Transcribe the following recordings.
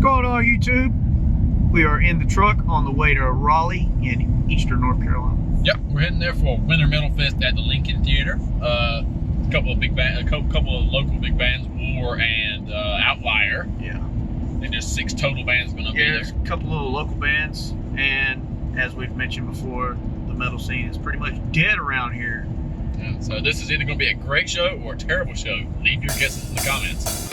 going on, YouTube? We are in the truck on the way to Raleigh in eastern North Carolina. Yep, we're heading there for Winter Metal Fest at the Lincoln Theater. A couple of local big bands, War and Outlier. Yeah. I think there's 6 total bands going to be there. There's a couple of local bands, and as we've mentioned before, the metal scene is pretty much dead around here. Yeah, so this is either going to be a great show or a terrible show. Leave your guesses in the comments.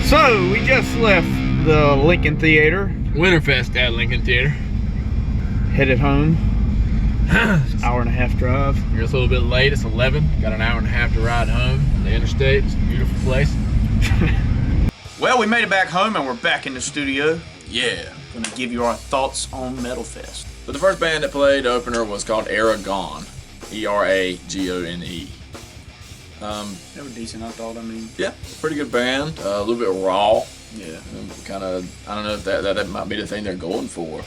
So, we just left the Lincoln Theater. Winterfest at Lincoln Theater. Headed home. Hour and a half drive. You're just a little bit late. It's 11. Got an hour and a half to ride home on the interstate. It's a beautiful place. Well, we made it back home and we're back in the studio. Yeah. Gonna give you our thoughts on Metal Fest. But the first band that played opener was called Aragon. E-R-A-G-O-N-E. They were decent, I thought. I mean, Yeah, pretty good band. A little bit raw. yeah. Kind of, I don't know if that might be the thing they're going for.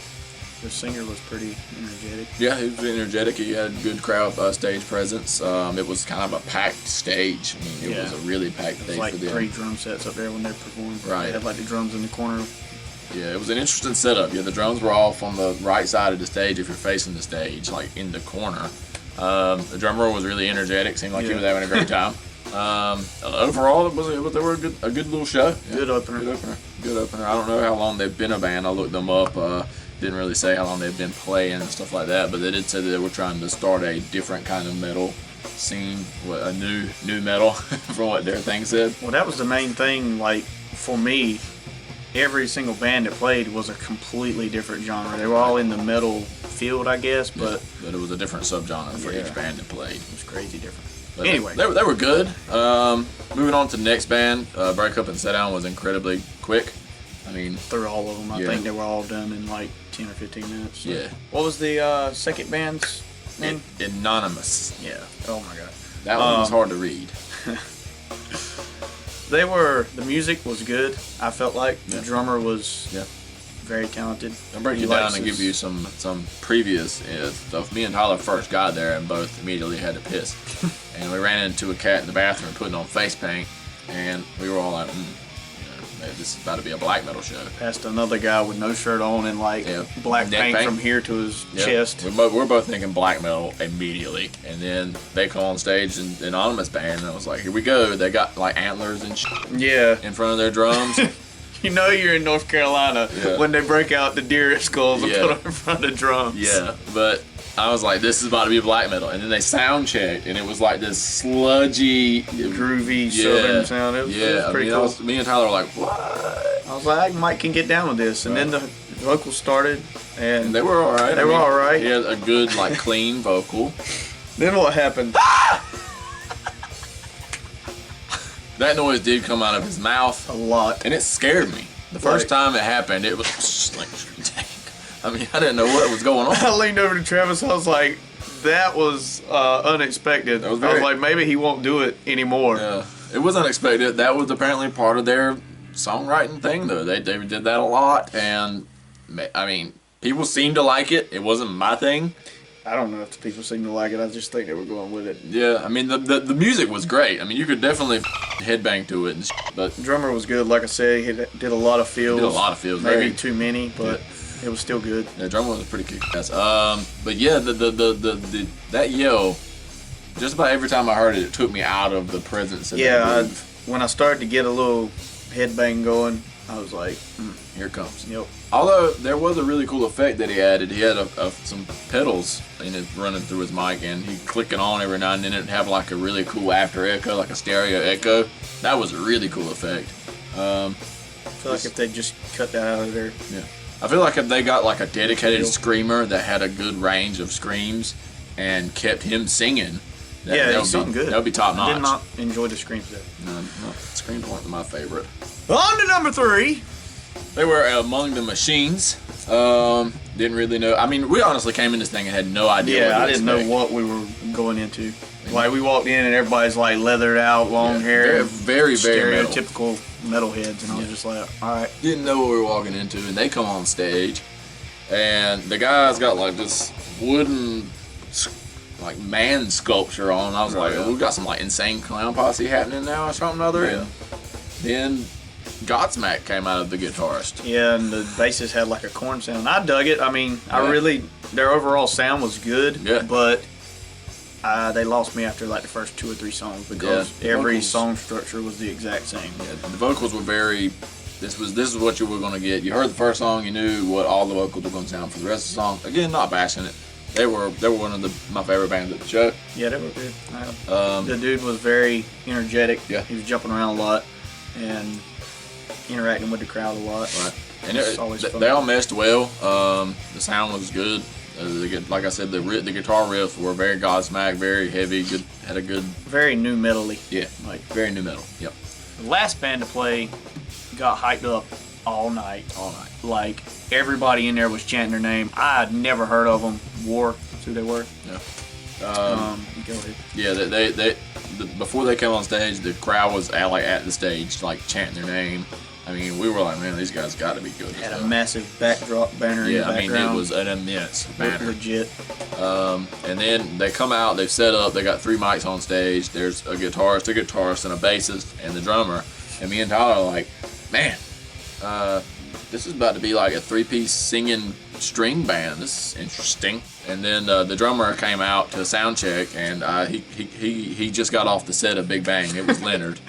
The singer was pretty energetic. Yeah, he was energetic. He had good crowd stage presence. It was kind of a packed stage. I mean, it was a really packed It was stage like for them. 3 drum sets up there when they performed. Right. They had like the drums in the corner. Yeah, it was an interesting setup. Yeah, the drums were off on the right side of the stage if you're facing the stage, like in the corner. The drummer was really energetic. Seemed like he was having a great time. Overall, they were a good little show. Yeah. Good opener. Good opener. I don't know how long they've been a band. I looked them up. Didn't really say how long they've been playing and stuff like that, but they did say that they were trying to start a different kind of metal scene, a new metal, from what their thing said. Well, that was the main thing. Like for me, every single band that played was a completely different genre. They were all in the metal field, I guess, but it was a different subgenre for each band that played. It was crazy different. But anyway, they were good. Moving on to the next band, Breakup and Set Down was incredibly quick. I mean, through all of them, I think they were all done in like 10 or 15 minutes. So. Yeah. What was the second band's name? Inanimus. Yeah. Oh my god. That one was hard to read. The music was good. I felt like the drummer was very talented. I'll break you down and give you some previous stuff. Me and Tyler first got there and both immediately had to piss. And we ran into a cat in the bathroom putting on face paint, and we were all like, this is about to be a black metal show. Passed another guy with no shirt on and like black paint from here to his chest. We're both thinking black metal immediately, and then they come on stage in an Inanimus band, and I was like, here we go. They got like antlers and shit in front of their drums. You know you're in North Carolina when they break out the deer skulls and put them in front of drums. Yeah, but I was like, this is about to be black metal. And then they sound checked, and it was like this sludgy, groovy southern sound. It was pretty cool. Me and Tyler were like, what? I was like, Mike can get down with this. And then the vocals started, and they were all right. They were all right. He had a good, like, clean vocal. Then what happened? That noise did come out of his mouth. A lot. And it scared me. The first time it happened, it was just like, dang. I mean, I didn't know what was going on. I leaned over to Travis. I was like, that was unexpected. I was like, maybe he won't do it anymore. Yeah, it was unexpected. That was apparently part of their songwriting thing, though. They did that a lot. And, I mean, people seemed to like it. It wasn't my thing. I don't know if the people seemed to like it. I just think they were going with it. Yeah, I mean, the music was great. I mean, you could definitely headbang to it. But the drummer was good. Like I said, he did a lot of fills. Maybe too many, but it was still good. The drummer was pretty kick-ass. But yeah, that yell, just about every time I heard it, it took me out of the presence of that groove. When I started to get a little headbang going, I was like, here it comes. Yep. Although there was a really cool effect that he added. He had some pedals running through his mic, and he click it on every now and then. It'd have like a really cool after echo, like a stereo echo. That was a really cool effect. I feel like if they just cut that out of there. Yeah. I feel like if they got like a dedicated screamer that had a good range of screams and kept him singing, that would be good. That would be top notch. I did not enjoy the screams there. No, screams weren't my favorite. On to number 3. They were Among the Machines. Didn't really know. I mean, we honestly came in this thing and had no idea. Yeah, I didn't know what we were going into. Like, we walked in and everybody's like leathered out, long hair. Very stereotypical metalheads, and I was just like, alright. Didn't know what we were walking into, and they come on stage, and the guy's got like this wooden like man sculpture on. I was like, we got some like insane clown posse happening now or something or other. Yeah. And then Godsmack came out of the guitarist. Yeah, and the bassist had like a corn sound. I dug it. I mean, their overall sound was good. Yeah. But they lost me after like the first 2 or 3 songs because every song structure was the exact same. Yeah, the vocals were very. This is what you were gonna get. You heard the first song, you knew what all the vocals were gonna sound for the rest of the song. Again, not bashing it. They were one of my favorite bands at the show. Yeah, they were good. The dude was very energetic. Yeah. He was jumping around a lot and interacting with the crowd a lot. Right. And always fun. they all meshed well. The sound was good. Like I said, the guitar riffs were very Godsmack, very heavy. Good, had a good. Very new metal-y. Yeah, Like very new metal. Yep. the last band to play got hyped up all night. All night. Like everybody in there was chanting their name. I had never heard of them. War, that's who they were. Yeah. Go ahead. Yeah, they before they came on stage, the crowd was at the stage, like chanting their name. I mean, we were like, man, these guys got to be good. Had a massive backdrop banner in the background. Yeah, I mean, it was an immense banner. Legit. And then they come out, they've set up, they got 3 mics on stage. There's a guitarist, and a bassist, and the drummer. And me and Tyler are like, man, this is about to be like a 3-piece singing string band. This is interesting. And then the drummer came out to sound check, and he just got off the set of Big Bang. It was Leonard.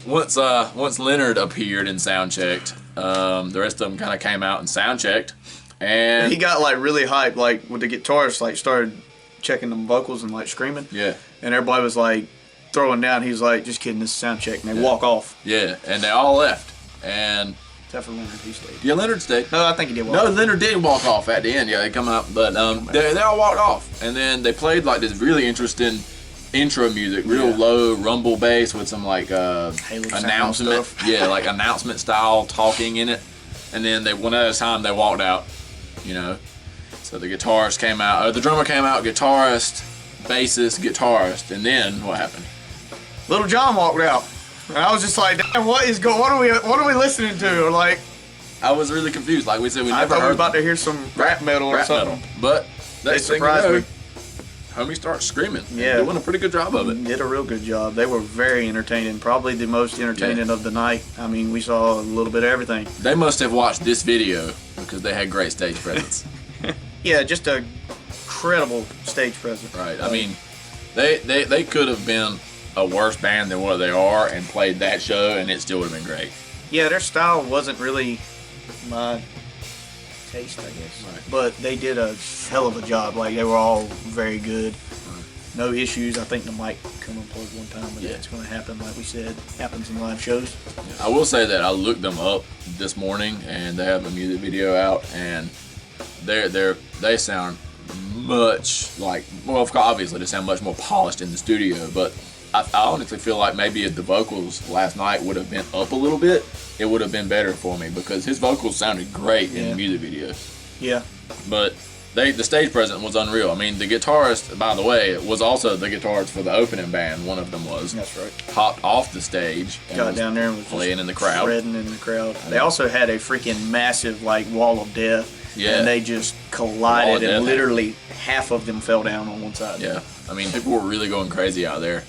Once Leonard appeared and sound checked, the rest of them kind of came out and sound checked, and he got like really hyped, like with the guitarist like started checking them vocals and like screaming. Yeah. And everybody was like throwing down. He was like, "Just kidding, this is sound check," and they walk off. Yeah, and they all left, and except for Leonard, he stayed. Yeah, Leonard stayed. No, I think he did walk No, off. Leonard did walk off at the end. Yeah, they come out, but they all walked off, and then they played like this really interesting intro music, real low rumble bass with some like announcement, like announcement style talking in it. And then one at a time they walked out, you know. So the guitarist came out, the drummer came out, guitarist, bassist, guitarist, and then what happened? Little John walked out, and I was just like, "Damn, what are we listening to?" Or like, I was really confused. Like we said, I thought we were about to hear some rap metal or something. But They surprised me. Homie starts screaming. Yeah. Doing a pretty good job of it. Did a real good job. They were very entertaining. Probably the most entertaining of the night. I mean, we saw a little bit of everything. They must have watched this video because they had great stage presence. Yeah, just a incredible stage presence. Right. I mean, they could have been a worse band than what they are and played that show, and it still would have been great. Yeah, their style wasn't really my taste, I guess. Right. But they did a hell of a job. Like, they were all very good. No issues. I think the mic come unplugged one time, but that's going to happen, like we said. Happens in live shows. I will say that I looked them up this morning, and they have a music video out, and they sound much like, well, obviously they sound much more polished in the studio, but I honestly feel like maybe if the vocals last night would have been up a little bit, it would have been better for me because his vocals sounded great in the music video. Yeah. But the stage presence was unreal. I mean, the guitarist, by the way, was also the guitarist for the opening band. One of them was. That's right. Hopped off the stage. And got down there and was playing in the crowd. Shredding in the crowd. They also had a freaking massive like wall of death. Yeah. And they just collided and literally half of them fell down on one side. Yeah. I mean, people were really going crazy out there.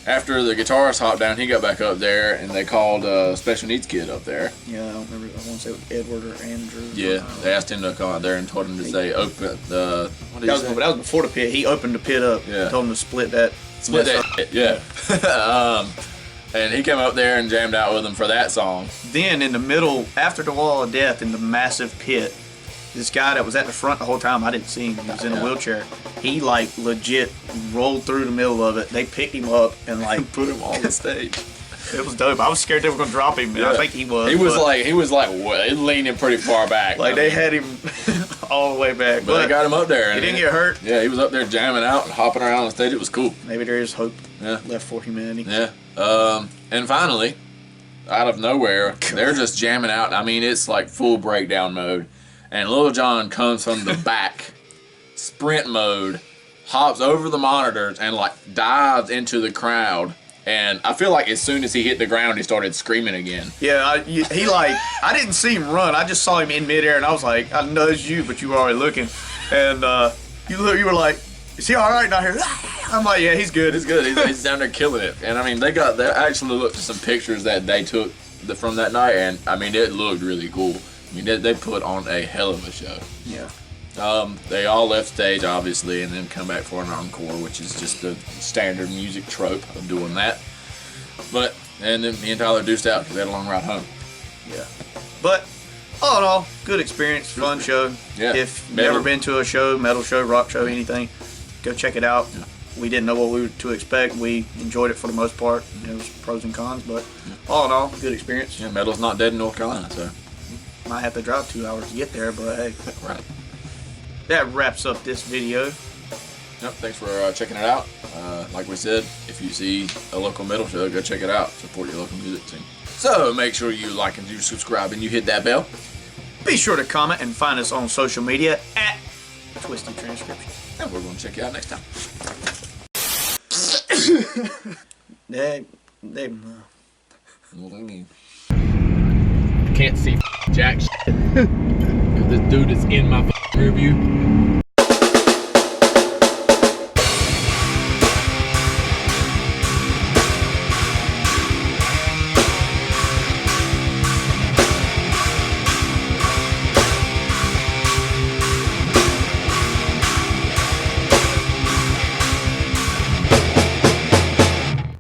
After the guitarist hopped down, he got back up there, and they called a special needs kid up there. Yeah, I don't remember. I want to say it was Edward or Andrew. Yeah, they asked him to come out there and told him to say open the. What did that he say? That was before the pit. He opened the pit up. Yeah. Told him to split that. Split that. Yeah. And he came up there and jammed out with them for that song. Then in the middle, after the wall of death, in the massive pit, this guy that was at the front the whole time, I didn't see him. He was in a wheelchair. He like legit rolled through the middle of it. They picked him up and like put him on the stage. It was dope. I was scared they were gonna drop him. Yeah. I think he was. He was like leaning pretty far back. Like they had him all the way back. But they got him up there. He didn't get hurt. Yeah, he was up there jamming out and hopping around on the stage. It was cool. Maybe there is hope left for humanity. Yeah. And finally, out of nowhere, they're just jamming out. I mean, it's like full breakdown mode. And Little John comes from the back, sprint mode, hops over the monitors, and like dives into the crowd And I feel like as soon as he hit the ground, he started screaming again. Yeah, I didn't see him run. I just saw him in midair, and I was like, I nudged you, but you were already looking. And you were like, is he all right? And I hear, I'm like, yeah, he's good. He's good. He's down there killing it. And I mean, they actually looked at some pictures that they took from that night, and I mean, it looked really cool. I mean, they put on a hell of a show. Yeah. They all left stage, obviously, and then come back for an encore, which is just the standard music trope of doing that. And then me and Tyler deuced out because they had a long ride home. Yeah. But all in all, good experience, fun show. Yeah. If you've never been to a show, metal show, rock show, anything, go check it out. Yeah. We didn't know what we were to expect. We enjoyed it for the most part. There was pros and cons, but all in all, good experience. Yeah, metal's not dead in North Carolina, so. Might have to drive 2 hours to get there, but hey. Right. That wraps up this video. Yep, thanks for checking it out. Like we said, if you see a local metal show, go check it out. Support your local music scene. So make sure you like and you subscribe and you hit that bell. Be sure to comment and find us on social media at Twisted Transcription. And we're going to check you out next time. What do you mean? Can't see jack shit. This dude is in my rear view.